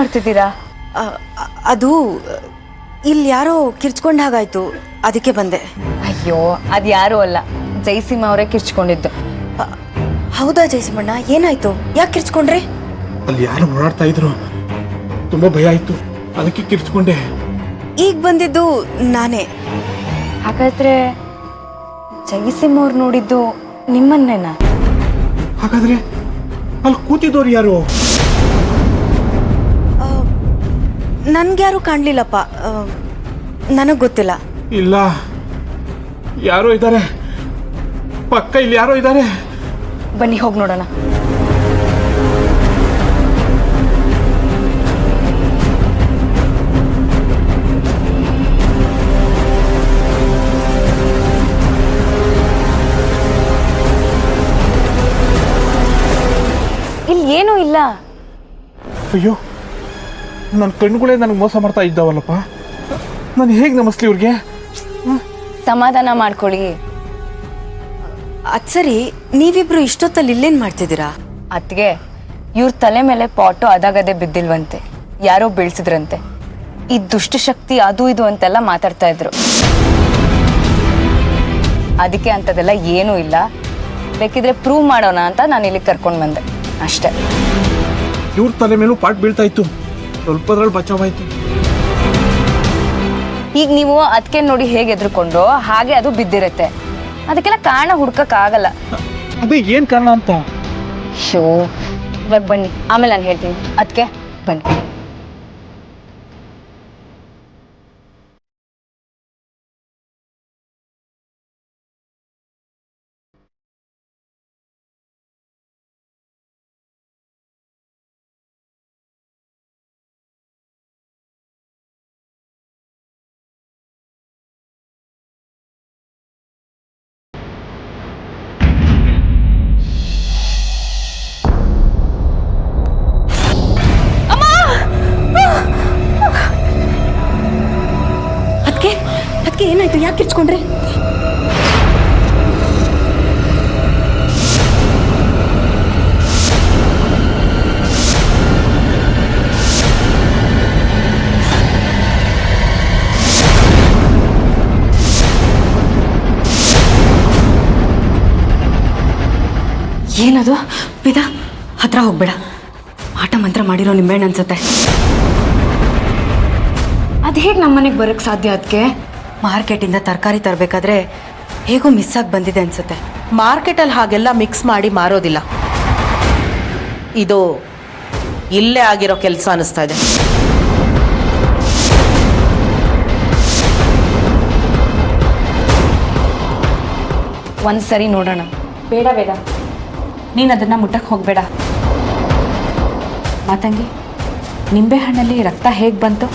ಮಾಡ್ತಿದ್ದೀರಾ? ಅದು ಇಲ್ಲಿ ಯಾರೋ ಕಿರ್ಚ್ಕೊಂಡ ಹಾಗಾಯ್ತು, ಅದಕ್ಕೆ ಬಂದೆ. ಅಯ್ಯೋ, ಅದು ಯಾರೂ ಅಲ್ಲ, ಜೈಸಿಮ್ ಅವರೇ ಕಿರ್ಚ್ಕೊಂಡಿದ್ದು. ಹೌದಾ ಜೈಸಿಮಣ್ಣ, ಏನಾಯ್ತು? ಯಾಕೆ ಕಿರ್ಚ್ಕೊಂಡ್ರೆ? ಅಲ್ಲಿ ಯಾರು ಓಡಾಡ್ತಾ ಇದ್ರು, ತುಂಬಾ ಭಯ ಆಯ್ತು, ಅದಕ್ಕೆ ಕಿರ್ಚ್ಕೊಂಡೆ. ಈಗ ಬಂದಿದ್ದು ನಾನೇ. ಹಾಗಾದ್ರೆ ಜೈಸಿಮ್ ಅವ್ರು ನೋಡಿದ್ದು ನಿಮ್ಮನ್ನೇನಾ? ಹಾಗಾದ್ರೆ ಅಲ್ಲಿ ಕೂತಿದ್ದವ್ರು ಯಾರು? ನನ್ಗ್ಯಾರು ಕಾಣ್ಲಿಲ್ಲಪ್ಪ, ನನಗ್ ಗೊತ್ತಿಲ್ಲ. ಇಲ್ಲ, ಯಾರೋ ಇದ್ದಾರೆ, ಪಕ್ಕ ಇಲ್ಲಿ ಯಾರೋ ಇದ್ದಾರೆ. ಬನ್ನಿ ಹೋಗಿ ನೋಡೋಣ. ಇಲ್ಲಿ ಏನೂ ಇಲ್ಲ. ಅಯ್ಯೋ, ನನ್ನ ಕಣ್ಣುಗಳೇ ನನಗೆ ಮೋಸ ಮಾಡ್ತಾ ಇದ್ದಾವಲ್ಲಪ್ಪ. ನಾನು ಹೇಗೆ ನಮಸ್ಲಿ ಇವ್ರಿಗೆ? ಸಮಾಧಾನ ಮಾಡ್ಕೊಳ್ಳಿ. ಅದ್ ಸರಿ, ನೀವಿಬ್ರು ಇಷ್ಟೊತ್ತಲ್ಲಿ ಇಲ್ಲೇನ್ ಮಾಡ್ತಿದ್ದೀರಾ? ಅತ್ಗೆ, ಇವ್ರ ತಲೆ ಮೇಲೆ ಪಾಟು ಅದಾಗದೆ ಬಿದ್ದಿಲ್ವಂತೆ, ಯಾರೋ ಬೀಳ್ಸಿದ್ರಂತೆ. ಈ ದುಷ್ಟಶಕ್ತಿ ಅದು ಇದು ಅಂತೆಲ್ಲ ಮಾತಾಡ್ತಾ ಇದ್ರು. ಅದಕ್ಕೆ ಅಂತದೆಲ್ಲ ಏನೂ ಇಲ್ಲ. ಬೇಕಿದ್ರೆ ಪ್ರೂವ್ ಮಾಡೋಣ ಅಂತ ನಾನು ಇಲ್ಲಿ ಕರ್ಕೊಂಡು ಬಂದೆ ಅಷ್ಟೇ. ಇವ್ರ ತಲೆ ಮೇಲೂ ಪಾಟ್ ಬೀಳ್ತಾ ಇತ್ತು, ಸ್ವಲ್ಪದ್ರಲ್ಲಿ ಬಚಾವಾಯ್ತು. ಈಗ ನೀವು ಅದಕ್ಕೆ ನೋಡಿ ಹೇಗೆ ಎದ್ರುಕೊಂಡ್ರೋ ಹಾಗೆ ಅದು ಬಿದ್ದಿರುತ್ತೆ. ಅದಕ್ಕೆಲ್ಲ ಕಾರಣ ಹುಡ್ಕಕ್ಕಾಗಲ್ಲ. ಅದೇ ಏನ್ ಕಾರಣ ಅಂತ? ಶೋ, ಇವಾಗ ಬನ್ನಿ, ಆಮೇಲೆ ನಾನು ಹೇಳ್ತೀನಿ. ಅದಕ್ಕೆ ಬನ್ನಿ. ಅದಕ್ಕೆ ಏನಾಯ್ತು? ಯಾಕೆ ಕಿರ್ಚ್ಕೊಂಡ್ರೆ? ಏನದು? ಪಿತಾ, ಹತ್ರ ಹೋಗ್ಬೇಡ. ಆಟ ಮಂತ್ರ ಮಾಡಿರೋ ನಿಂಬೆಹಣ್ಣು ಅನ್ಸುತ್ತೆ. ಅದು ಹೇಗೆ ನಮ್ಮನೆಗೆ ಬರೋಕ್ಕೆ ಸಾಧ್ಯ? ಅದಕ್ಕೆ ಮಾರ್ಕೆಟಿಂದ ತರಕಾರಿ ತರಬೇಕಾದ್ರೆ ಹೇಗೋ ಮಿಸ್ ಆಗಿ ಬಂದಿದೆ ಅನ್ಸುತ್ತೆ. ಮಾರ್ಕೆಟಲ್ಲಿ ಹಾಗೆಲ್ಲ ಮಿಕ್ಸ್ ಮಾಡಿ ಮಾರೋದಿಲ್ಲ. ಇದು ಇಲ್ಲೇ ಆಗಿರೋ ಕೆಲಸ ಅನಿಸ್ತಾ ಇದೆ. ಒಂದ್ಸರಿ ನೋಡೋಣ. ಬೇಡ ಬೇಡ, ನೀನು ಅದನ್ನು ಮುಟ್ಟಕ್ಕೆ ಹೋಗಬೇಡ. ಮಾತಂಗಿ, ನಿಂಬೆಹಣ್ಣಲ್ಲಿ ರಕ್ತ ಹೇಗೆ ಬಂತು?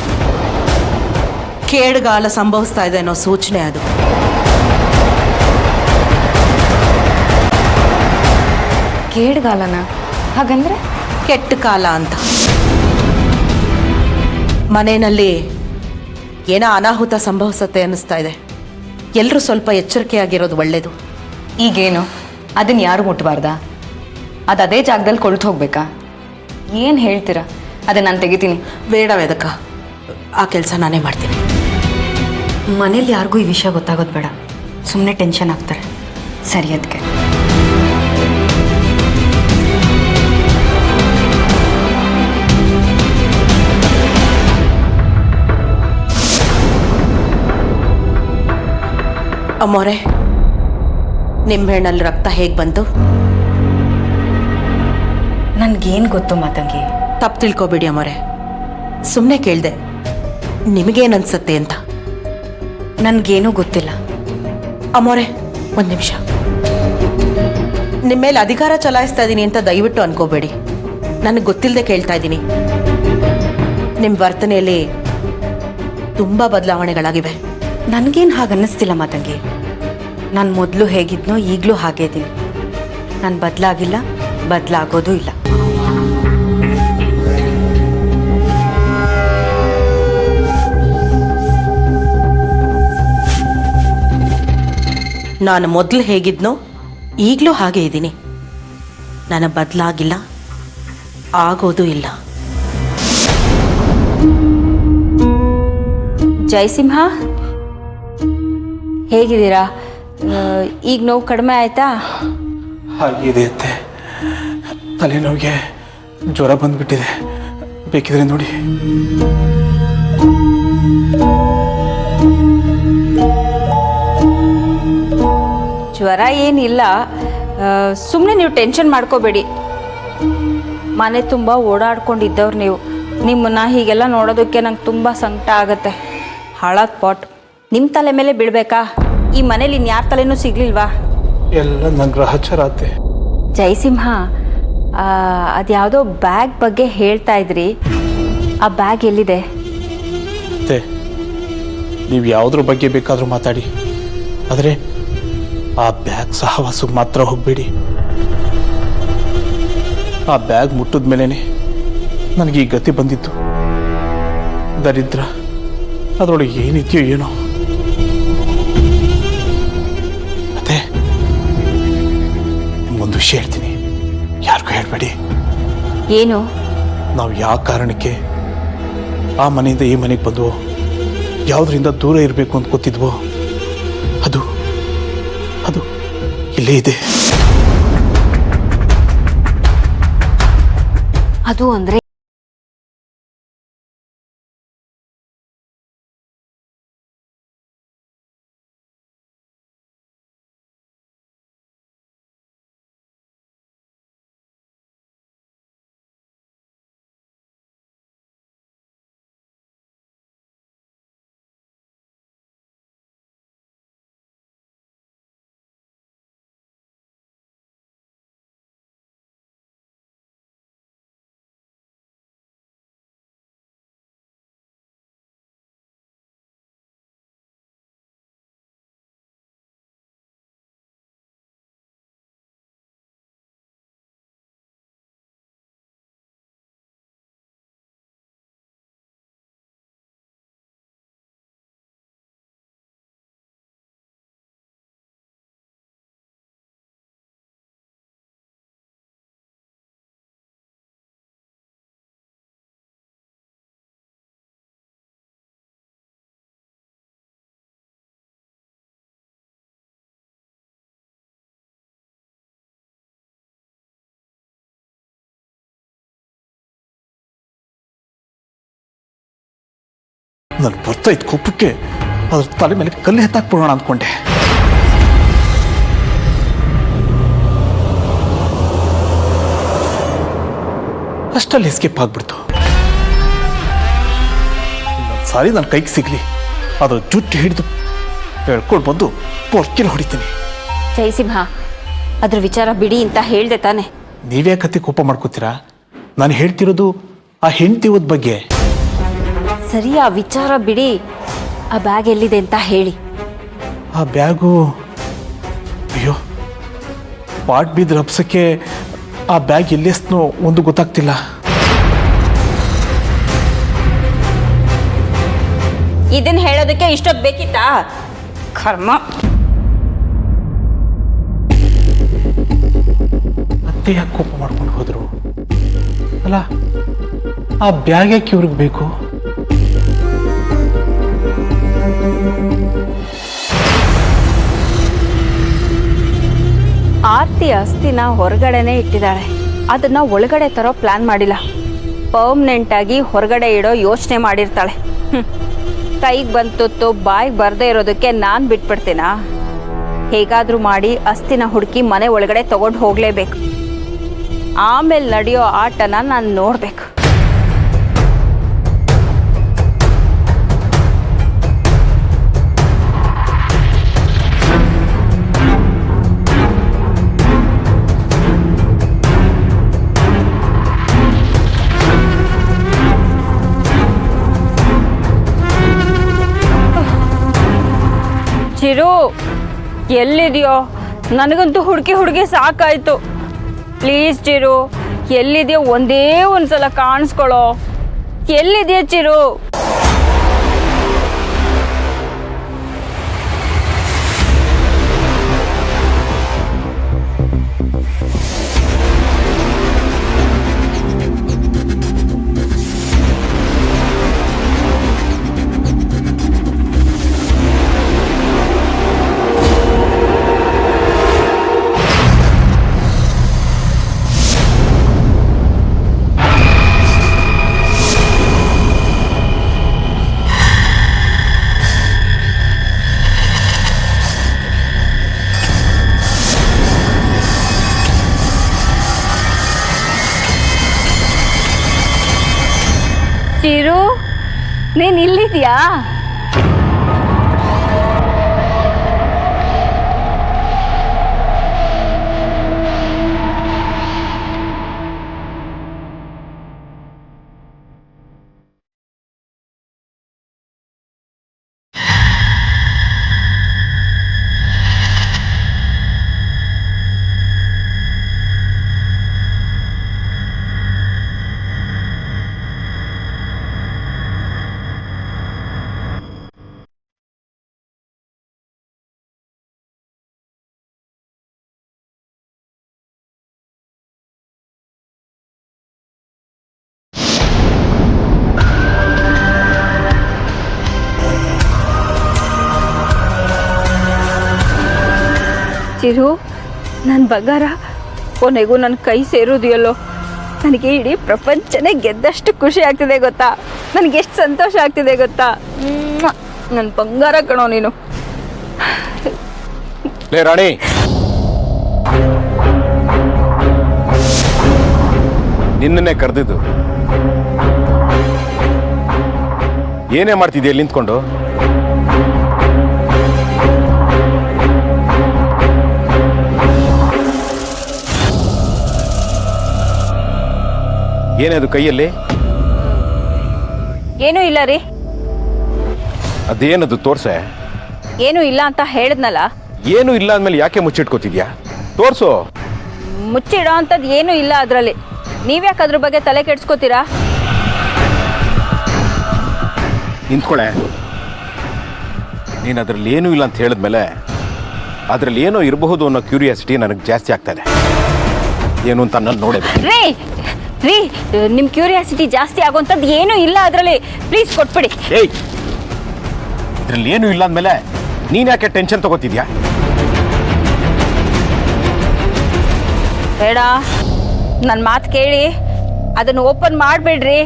ಕೇಡುಗಾಲ ಸಂಭವಿಸ್ತಾ ಇದೆ ಅನ್ನೋ ಸೂಚನೆ ಅದು. ಕೇಡುಗಾಲನ? ಹಾಗಂದ್ರೆ? ಕೆಟ್ಟ ಕಾಲ ಅಂತ. ಮನೆಯಲ್ಲಿ ಏನೋ ಅನಾಹುತ ಸಂಭವಿಸುತ್ತೆ ಅನ್ನಿಸ್ತಾ ಇದೆ. ಎಲ್ಲರೂ ಸ್ವಲ್ಪ ಎಚ್ಚರಿಕೆಯಾಗಿರೋದು ಒಳ್ಳೇದು. ಈಗೇನು ಅದನ್ನು ಯಾರು ಮುಟ್ಟಬಾರ್ದಾ? ಅದು ಅದೇ ಜಾಗದಲ್ಲಿ ಕೊಳ್ತು ಹೋಗ್ಬೇಕಾ? ಏನು ಹೇಳ್ತೀರಾ? ಅದನ್ನು ನಾನು ತೆಗಿತೀನಿ. ಬೇಡ ವೇದಕ್ಕ, ಆ ಕೆಲಸ ನಾನೇ ಮಾಡ್ತೀನಿ. ಮನೇಲಿ ಯಾರಿಗೂ ಈ ವಿಷಯ ಗೊತ್ತಾಗೋದು ಬೇಡ, ಸುಮ್ಮನೆ ಟೆನ್ಷನ್ ಆಗ್ತಾರೆ. ಸರಿ. ಅದಕ್ಕೆ ಅಮ್ಮೋರೆ, ನಿಂಬೆಹಣ್ಣಲ್ಲಿ ರಕ್ತ ಹೇಗೆ ಬಂತು? ನನ್ಗೇನು ಗೊತ್ತು ಮಾತಂಗಿ? ತಪ್ಪು ತಿಳ್ಕೊಬೇಡಿ ಅಮ್ಮೋರೆ, ಸುಮ್ಮನೆ ಕೇಳಿದೆ, ನಿಮಗೇನನ್ಸತ್ತೆ ಅಂತ. ನನ್ಗೇನೂ ಗೊತ್ತಿಲ್ಲ. ಅಮ್ಮೋರೆ, ಒಂದು ನಿಮಿಷ. ನಿಮ್ಮ ಮೇಲೆ ಅಧಿಕಾರ ಚಲಾಯಿಸ್ತಾ ಇದ್ದೀನಿ ಅಂತ ದಯವಿಟ್ಟು ಅನ್ಕೋಬೇಡಿ. ನನಗೆ ಗೊತ್ತಿಲ್ಲದೆ ಕೇಳ್ತಾ ಇದ್ದೀನಿ. ನಿಮ್ಮ ವರ್ತನೆಯಲ್ಲಿ ತುಂಬ ಬದಲಾವಣೆಗಳಾಗಿವೆ. ನನಗೇನು ಹಾಗೆ ಅನ್ನಿಸ್ತಿಲ್ಲ ಮಾತಂಗಿ. ನಾನು ಮೊದಲು ಹೇಗಿದ್ನೋ ಈಗಲೂ ಹಾಗೇ ಇದ್ದೀನಿ. ನಾನು ಬದಲಾಗಿಲ್ಲ, ಬದಲಾಗೋದೂ ಇಲ್ಲ. ನಾನು ಮೊದಲು ಹೇಗಿದ್ನೋ ಈಗಲೂ ಹಾಗೆ ಇದ್ದೀನಿ. ನಾನು ಬದಲಾಗಿಲ್ಲ, ಆಗೋದೂ ಇಲ್ಲ. ಜಯಸಿಂಹ, ಹೇಗಿದ್ದೀರಾ? ಈಗ ನೋವು ಕಡಿಮೆ ಆಯ್ತಾ? ಹಾಗಿದೆ ಅತ್ತೆ, ತಲೆನೋವಿಗೆ ಜ್ವರ ಬಂದ್ಬಿಟ್ಟಿದೆ, ಬೇಕಿದ್ರೆ ನೋಡಿ. ಜ್ವರ ಏನಿಲ್ಲ, ಸುಮ್ಮನೆ ನೀವು ಟೆನ್ಷನ್ ಮಾಡ್ಕೋಬೇಡಿ. ಮನೆ ತುಂಬ ಓಡಾಡ್ಕೊಂಡಿದ್ದವ್ರು ನೀವು. ನಿಮ್ಮನ್ನ ಹೀಗೆಲ್ಲ ನೋಡೋದಕ್ಕೆ ನಂಗೆ ತುಂಬ ಸಂಕಟ ಆಗುತ್ತೆ. ಹಾಳಾದ ಪಾಟ್ ನಿಮ್ಮ ತಲೆ ಮೇಲೆ ಬೀಳ್ಬೇಕಾ? ಈ ಮನೇಲಿ ಇನ್ಯಾರ ತಲೆನೂ ಸಿಗ್ಲಿಲ್ವಾ? ಎಲ್ಲ ನನ್ನ ಗ್ರಹಚಾರ ಅತ್ತೆ. ಜಯಸಿಂಹ, ಅದ್ಯಾವುದೋ ಬ್ಯಾಗ್ ಬಗ್ಗೆ ಹೇಳ್ತಾ ಇದ್ರಿ, ಆ ಬ್ಯಾಗ್ ಎಲ್ಲಿದೆ? ಅತ್ತೆ, ನೀವು ಯಾವುದ್ರ ಬಗ್ಗೆ ಬೇಕಾದರೂ ಮಾತಾಡಿ, ಆದರೆ ಆ ಬ್ಯಾಗ್ ಸಹವಾಸಕ್ಕೆ ಮಾತ್ರ ಹೋಗಬೇಡಿ. ಆ ಬ್ಯಾಗ್ ಮುಟ್ಟಿದ ಮೇಲೇ ನನಗೆ ಈ ಗತಿ ಬಂದಿತ್ತು. ದರಿದ್ರ ಅದರೊಳಗೆ ಏನಿದೆಯೋ ಏನೋ. ಅತ್ತೆ, ನಿಮ್ಗೊಂದು ವಿಷಯ ಹೇಳ್ತೀನಿ, ಯಾರಿಗೂ ಹೇಳಬೇಡಿ. ಏನು? ನಾವು ಯಾವ ಕಾರಣಕ್ಕೆ ಆ ಮನೆಯಿಂದ ಈ ಮನೆಗೆ ಬಂದ್ವೋ, ಯಾವುದರಿಂದ ದೂರ ಇರಬೇಕು ಅಂತ ಗೊತ್ತಿದ್ವೋ, ಅದು ಅದು ಇಲ್ಲೇ ಇದೆ. ಅದು ಅಂದ್ರೆ ನಾನು ಬರ್ತಾ ಇದ್ದ ಕೋಪಕ್ಕೆ ಅದ್ರ ತಲೆ ಮೇಲೆ ಕಲ್ಲು ಎತ್ತಾಕ್ಬಿಡೋಣ ಅಂದ್ಕೊಂಡೆ. ಅಷ್ಟಲ್ಲಿ ಎಸ್ಕೇಪ್ ಆಗ್ಬಿಡ್ತು. ಸಾರಿ ನನ್ನ ಕೈಗೆ ಸಿಗ್ಲಿ, ಅದ್ರ ಜುಟ್ಟು ಹಿಡಿದು ಹೇಳ್ಕೊಂಡು ಬಂದು ಪೊರ್ಕಿಲ್ ಹೊಡಿತೀನಿ. ಜಯಸಿಂಹ, ಅದ್ರ ವಿಚಾರ ಬಿಡಿ ಅಂತ ಹೇಳ್ದೆ ತಾನೆ? ನೀವೇ ಕತೆ ಕೋಪ ಮಾಡ್ಕೋತೀರಾ? ನಾನು ಹೇಳ್ತಿರೋದು ಆ ಹೆಂಡ್ತಿವದ ಬಗ್ಗೆ. ಸರಿ, ಆ ವಿಚಾರ ಬಿಡಿ. ಆ ಬ್ಯಾಗ್ ಎಲ್ಲಿದೆ ಅಂತ ಹೇಳಿ. ಆ ಬ್ಯಾಗು, ಅಯ್ಯೋ, ಪಾಟ್ ಬಿದ್ದ ರಪ್ಸಕ್ಕೆ ಆ ಬ್ಯಾಗ್ ಎಲ್ಲೆಸ್ನೋ ಒಂದು ಗೊತ್ತಾಗ್ತಿಲ್ಲ. ಇದನ್ನ ಹೇಳೋದಕ್ಕೆ ಇಷ್ಟೊತ್ತು ಬೇಕಿತ್ತಾ? ಕರ್ಮ. ಮತ್ತೆ ಯಾಕೆ ಕೋಪ ಮಾಡ್ಕೊಂಡು ಹೋದ್ರು? ಅಲ್ಲ, ಆ ಬ್ಯಾಗ್ ಯಾಕೆ ಇವ್ರಿಗೆ ಬೇಕು? ಆರ್ತಿ ಅಸ್ಥಿನ ಹೊರಗಡೆನೆ ಇಟ್ಟಿದ್ದಾಳೆ, ಅದನ್ನ ಒಳಗಡೆ ತರೋ ಪ್ಲಾನ್ ಮಾಡಿಲ್ಲ. ಪರ್ಮನೆಂಟ್ ಆಗಿ ಹೊರಗಡೆ ಇಡೋ ಯೋಚನೆ ಮಾಡಿರ್ತಾಳೆ. ಕೈಗೆ ಬಂತು ಬಾಯಿಗೆ ಬರದೇ ಇರೋದಕ್ಕೆ ನಾನು ಬಿಟ್ಬಿಡ್ತೀನಾ? ಹೇಗಾದ್ರೂ ಮಾಡಿ ಅಸ್ಥಿನ ಹುಡುಕಿ ಮನೆ ಒಳಗಡೆ ತಗೊಂಡು ಹೋಗ್ಲೇಬೇಕು. ಆಮೇಲೆ ನಡೆಯೋ ಆಟನ ನಾನು ನೋಡ್ಬೇಕು. ಚಿರು, ಎಲ್ಲಿದೆಯೋ? ನನಗಂತೂ ಹುಡುಕಿ ಸಾಕಾಯ್ತು. ಪ್ಲೀಸ್ ಚಿರು, ಎಲ್ಲಿದೆಯೋ? ಒಂದೇ ಒಂದ್ಸಲ ಕಾಣಿಸ್ಕೊಳ್ಳೋ. ಎಲ್ಲಿದೆಯೋ ಚಿರು? ಚಿರು, ನೀನ್ ಇಲ್ಲಿದ್ಯಾ? ಚಿರು, ನನ್ನ ಬಂಗಾರ ಕೊನೆಗೂ ನನ್ನ ಕೈ ಸೇರೋದಿಯಲ್ಲೋ. ನನಗೆ ಇಡೀ ಪ್ರಪಂಚನೇ ಗೆದ್ದಷ್ಟು ಖುಷಿ ಆಗ್ತಿದೆ ಗೊತ್ತಾ. ನನಗೆ ಎಷ್ಟು ಸಂತೋಷ ಆಗ್ತಿದೆ ಗೊತ್ತಾ. ನನ್ನ ಬಂಗಾರ ಕಣೋ ನೀನು. ಲೇ ರಾಣಿ, ನಿನ್ನೆ ಕರೆದಿದ್ದು ಏನೇ ಮಾಡ್ತಿದ್ಯಾ ಇಲ್ಲಿ ನಿಂತ್ಕೊಂಡು? ಏನೇ ಅದು ಕೈಯಲ್ಲಿ? ಏನೂ ಇಲ್ಲ ರೀ. ಅದೇನದು ತೋರ್ಸೆ. ಏನೂ ಇಲ್ಲ ಅಂತ ಹೇಳಿದ್ನಲ್ಲ. ಏನು ಇಲ್ಲ ಅಂದ್ಮೇಲೆ ಯಾಕೆ ಮುಚ್ಚಿಟ್ಕೋತಿದ್ಯಾ? ತೋರ್ಸು. ಮುಚ್ಚಿಡೋ ಅಂಥದ್ದು ಏನೂ ಇಲ್ಲ ಅದರಲ್ಲಿ. ನೀವ್ಯಾಕೆ ಅದ್ರ ಬಗ್ಗೆ ತಲೆ ಕೆಡ್ಸ್ಕೊತೀರಾ? ನಿಂತ್ಕೊಳೆ. ನೀನು ಅದರಲ್ಲಿ ಏನೂ ಇಲ್ಲ ಅಂತ ಹೇಳಿದ್ಮೇಲೆ ಅದರಲ್ಲಿ ಏನೋ ಇರಬಹುದು ಅನ್ನೋ ಕ್ಯೂರಿಯಾಸಿಟಿ ನನಗೆ ಜಾಸ್ತಿ ಆಗ್ತಾ ಇದೆ. ಏನು ಅಂತ ನಾನು ನೋಡೋದು. ರೀ ರೀ, ನಿಮ್ಮ ಕ್ಯೂರಿಯಾಸಿಟಿ ಜಾಸ್ತಿ ಆಗೋಂಥದ್ದು ಏನೂ ಇಲ್ಲ ಅದರಲ್ಲಿ. ಪ್ಲೀಸ್ ಕೊಟ್ಬಿಡಿ. ಏಯ್, ಇದರಲ್ಲಿ ಏನೂ ಇಲ್ಲ ಅಂದಮೇಲೆ ನೀನು ಯಾಕೆ ಟೆನ್ಷನ್ ತಗೋತಿದ್ಯಾ? ಬೇಡ, ನನ್ನ ಮಾತು ಕೇಳಿ ಅದನ್ನು ಓಪನ್ ಮಾಡಬೇಡ್ರಿ.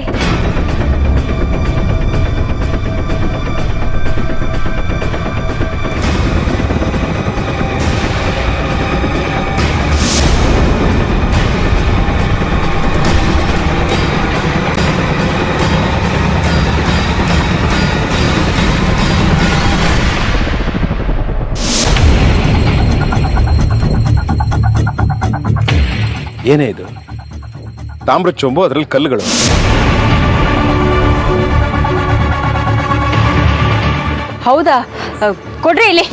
ಏನೇ ಇದು? ತಾಮ್ರ ಚೊಂಬು, ಅದರಲ್ಲಿ ಕಲ್ಲುಗಳು. ಹೌದಾ? ಕೊಡ್ರಿ ಇಲ್ಲಿ.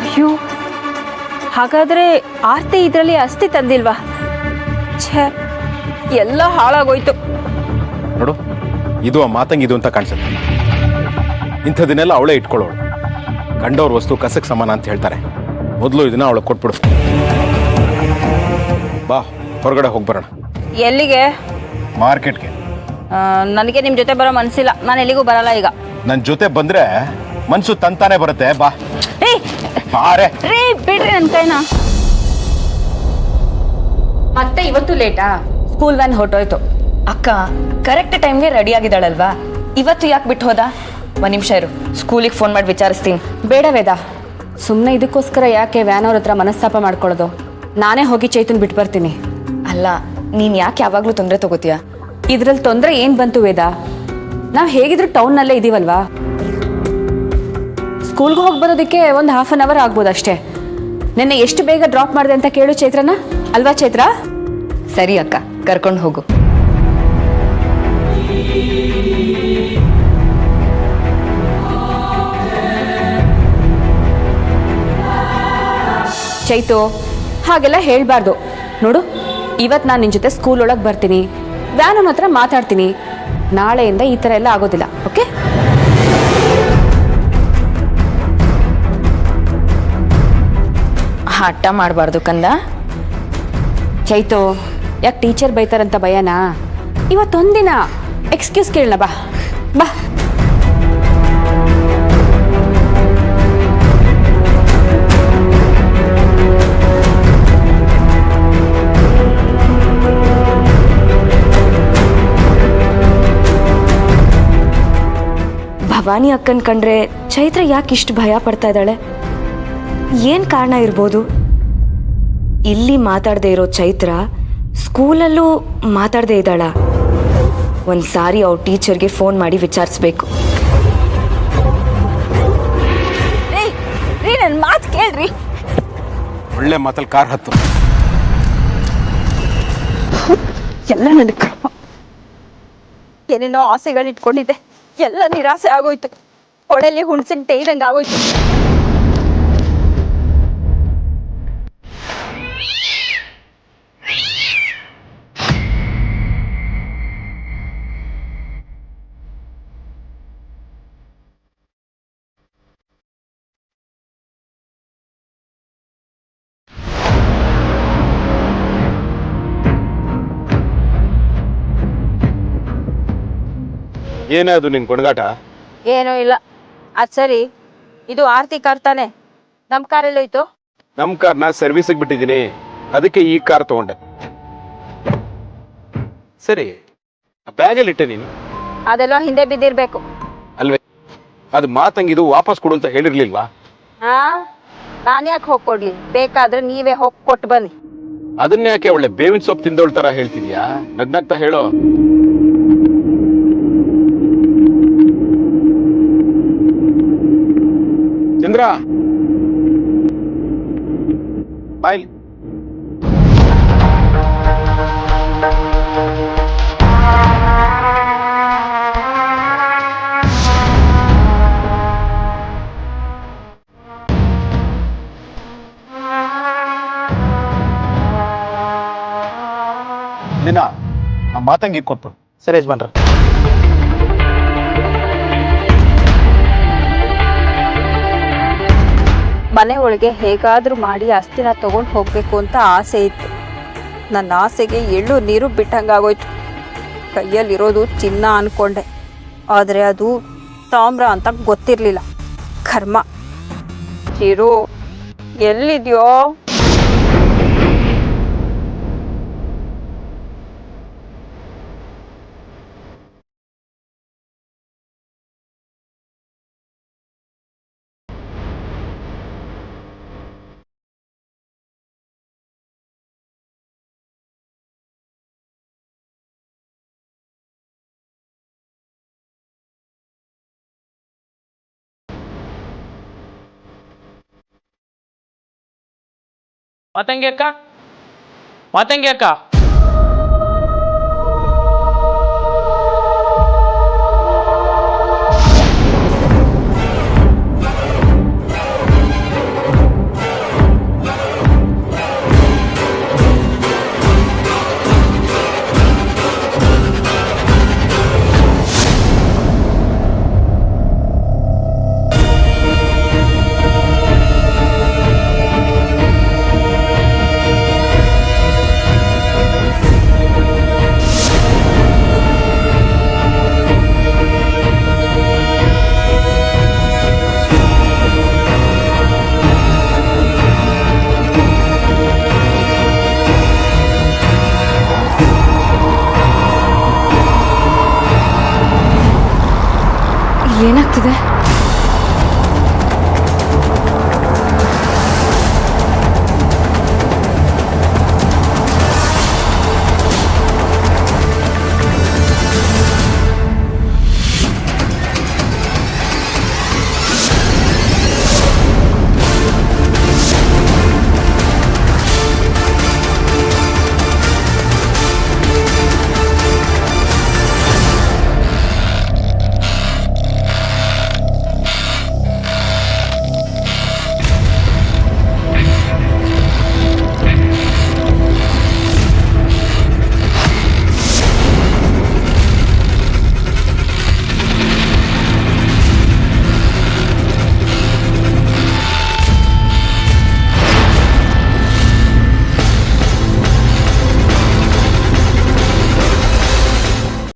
ಅಯ್ಯೋ, ಹಾಗಾದ್ರೆ ಆರ್ತಿ ಇದರಲ್ಲಿ ಅಸ್ಥಿ ತಂದಿಲ್ವಾ? ಛೇ, ಎಲ್ಲ ಹಾಳಾಗೋಯ್ತು. ನೋಡು, ಇದು ಆ ಮಾತಂಗಿದು ಅಂತ ಕಾಣಿಸುತ್ತೆ. ಇಂಥದನ್ನೆಲ್ಲ ಅವಳೇ ಇಟ್ಕೊಳ್ಳೋಳು. ಕಂಡವ್ರ ವಸ್ತು ಕಸಕ್ಕೆ ಸಮಾನ ಅಂತ ಹೇಳ್ತಾರೆ. ಮೊದಲು ಇದನ್ನ ಅವಳಿಗೆ ಕೊಟ್ಬಿಡು. ಬಾ, ಹೊರಗಡೆ ಹೋಗಿ ಬರೋಣ. ಎಲ್ಲಿಗೆ? ಮಾರ್ಕೆಟ್ಗೆ. ನನಗೆ ನಿಮ್ಮ ಜೊತೆ ಬರೋ ಮನಸ್ಸಿಲ್ಲ. ನಾನು ಎಲ್ಲಿಗೂ ಬರಲ್ಲ ಈಗ. ನನ್ನ ಜೊತೆ ಬಂದ್ರೆ ಮನ್ಸು ತಂತಾನೆ ಬರುತ್ತೆ. ಬಾ. ರೀ ಬಾರೆ. ರೀ, ಬಿಡ್ರಿ ನನ್ನ ಕೈನ. ಮತ್ತೆ ಇವತ್ತು ಲೇಟಾ? ಸ್ಕೂಲ್ ವ್ಯಾನ್ ಹೊರಟೋಯ್ತು. ಅಕ್ಕ ಕರೆಕ್ಟ್ ಟೈಮ್ಗೆ ರೆಡಿ ಆಗಿದ್ದಾಳಲ್ವಾ? ಇವತ್ತು ಯಾಕೆ ಬಿಟ್ಟು ಹೋದ? ಒಂದು ನಿಮಿಷ ಇರು, ಸ್ಕೂಲಿಗೆ ಫೋನ್ ಮಾಡಿ ವಿಚಾರಿಸ್ತೀನಿ. ಬೇಡ ವೇದ, ಸುಮ್ಮನೆ ಇದಕ್ಕೋಸ್ಕರ ಯಾಕೆ ವ್ಯಾನ್ ಅವ್ರ ಹತ್ರ ಮನಸ್ತಾಪ ಮಾಡ್ಕೊಳ್ಳೋದು? ನಾನೇ ಹೋಗಿ ಚೈತನ್ ಬಿಟ್ಟು ಬರ್ತೀನಿ. ಅಲ್ಲ, ನೀನು ಯಾಕೆ ಯಾವಾಗಲೂ ತೊಂದರೆ ತಗೋತೀಯ? ಇದ್ರಲ್ಲಿ ತೊಂದರೆ ಏನು ಬಂತು ವೇದ? ನಾವು ಹೇಗಿದ್ರು ಟೌನ್ನಲ್ಲೇ ಇದ್ದೀವಲ್ವಾ? ಸ್ಕೂಲ್ಗೆ ಹೋಗಿ ಬರೋದಕ್ಕೆ ಒಂದು ಹಾಫ್ ಆನ್ ಅವರ್ ಆಗ್ಬೋದು ಅಷ್ಟೇ. ನಿನ್ನೆ ಎಷ್ಟು ಬೇಗ ಡ್ರಾಪ್ ಮಾಡಿದೆ ಅಂತ ಕೇಳು ಚೈತ್ರನ. ಅಲ್ವಾ ಚೈತ್ರ? ಸರಿ ಅಕ್ಕ, ಕರ್ಕೊಂಡು ಹೋಗು. ಚೈತು, ಹಾಗೆಲ್ಲ ಹೇಳಬಾರ್ದು. ನೋಡು, ಇವತ್ತು ನಾನು ನಿನ್ನ ಜೊತೆ ಸ್ಕೂಲ್ ಒಳಗೆ ಬರ್ತೀನಿ, ವ್ಯಾನ್ ಹತ್ರ ಮಾತಾಡ್ತೀನಿ. ನಾಳೆಯಿಂದ ಈ ಥರ ಎಲ್ಲ ಆಗೋದಿಲ್ಲ, ಓಕೆ? ಹಠ ಮಾಡಬಾರ್ದು ಕಂದ. ಚೈತು, ಯಾಕೆ ಟೀಚರ್ ಬೈತಾರಂತ ಭಯನಾ? ಇವತ್ತೊಂದಿನ ಎಕ್ಸ್ಕ್ಯೂಸ್ ಕೇಳೋಣ. ಬಾ ಬಾ. ಶಿವಾನಿ ಅಕ್ಕನ್ ಕಂಡ್ರೆ ಚೈತ್ರ ಯಾಕೆ ಇಷ್ಟು ಭಯ ಪಡ್ತಾ ಇದ್ದಾಳೆ? ಏನು ಕಾರಣ ಇರ್ಬೋದು? ಇಲ್ಲಿ ಮಾತಾಡದೆ ಇರೋ ಚೈತ್ರ ಸ್ಕೂಲಲ್ಲೂ ಮಾತಾಡದೆ ಇದ್ದಾಳ? ಒಂದ್ಸಾರಿ ಅವ್ರ ಟೀಚರ್ಗೆ ಫೋನ್ ಮಾಡಿ ವಿಚಾರಿಸ್ಬೇಕು. ರೀ ನನ್ನ ಮಾತು ಕೇಳ್ರಿ. ಒಳ್ಳೆ ಮಾತಲ್ಲಿ ಕಾರ್ ಹತ್ತು. ಎಲ್ಲ ನನ್ನ ಕರ್ಮ. ಏನೇನೋ ಆಸೆಗಳು ಇಟ್ಕೊಂಡಿದ್ದೆ, ಎಲ್ಲ ನಿರಾಸೆ ಆಗೋಯ್ತು. ಹೊಡೆಯಲ್ಲಿ ಹುಣ್ಸಿನ ಟೈದಂಗೆ ಆಗೋಯ್ತು. ಏನೇ ಅದು ನಿನ್ ಕೊಡಗಾಟ? ಏನೂ ಇಲ್ಲ. ಅದು ಸರಿ, ಇದು ಆರ್ತಿ ಕಾರ್ ತಾನೆ? ನಮ್ಮ ಕಾರಲ್ಲಿ ಹೋಯ್ತು. ನಮ್ಮ ಕಾರ್ನ ಸರ್ವಿಸಿಗೆ ಬಿಟ್ಟಿದ್ದೀನಿ, ಅದಕ್ಕೆ ಈ ಕಾರ್ ತಗೊಂಡೆ. ಸರಿ, ಬ್ಯಾಗಲ್ಲಿ ಇಟ್ಟೆ ನೀನು? ಅದೆಲ್ಲ ಹಿಂದೆ ಬಿದ್ದಿರ್ಬೇಕು. ಅಲ್ವೇ, ಅದು ಮಾತಂಗಿದು ವಾಪಸ್ ಕೊಡು ಅಂತ ಹೇಳಿರ್ಲಿಲ್ವಾ? ಹಾ, ನಾನು ಯಾಕೆ ಹೋಗ್ಕೊಡ್ಲಿ? ಬೇಕಾದ್ರೆ ನೀವೇ ಹೋಗಿ ಕೊಟ್ಟು ಬನ್ನಿ. ಅದನ್ನ ಯಾಕೆ ಒಳ್ಳೆ ಬೇವಿನ ಸೊಪ್ಪು ತಿಂದೋಳ್ ತರ ಹೇಳ್ತಿದ್ಯಾ? ನಗ್ನಗ್ತಾ ಹೇಳೋ. ಚಂದ್ರ, ಬಾಯ್. ದಿನ ಆ ಮಾತಂಗಿ ಕೊಟ್ಬಿಡು. ಸರಿ ಯಜಮಾನ್ರ. ಮನೆ ಒಳಗೆ ಹೇಗಾದರೂ ಮಾಡಿ ಆಸ್ತಿನ ತಗೊಂಡು ಹೋಗಬೇಕು ಅಂತ ಆಸೆ ಇತ್ತು. ನನ್ನ ಆಸೆಗೆ ಎಳ್ಳು ನೀರು ಬಿಟ್ಟಂಗಾಗೋಯ್ತು. ಕೈಯಲ್ಲಿರೋದು ಚಿನ್ನ ಅಂದ್ಕೊಂಡೆ, ಆದರೆ ಅದು ತಾಮ್ರ ಅಂತ ಗೊತ್ತಿರಲಿಲ್ಲ. ಕರ್ಮ. ಚಿರು, ಎಲ್ಲಿದ್ಯೋ? ಮಾತಂಗಿ ಅಕ್ಕ, ಮಾತಂಗಿ ಅಕ್ಕ.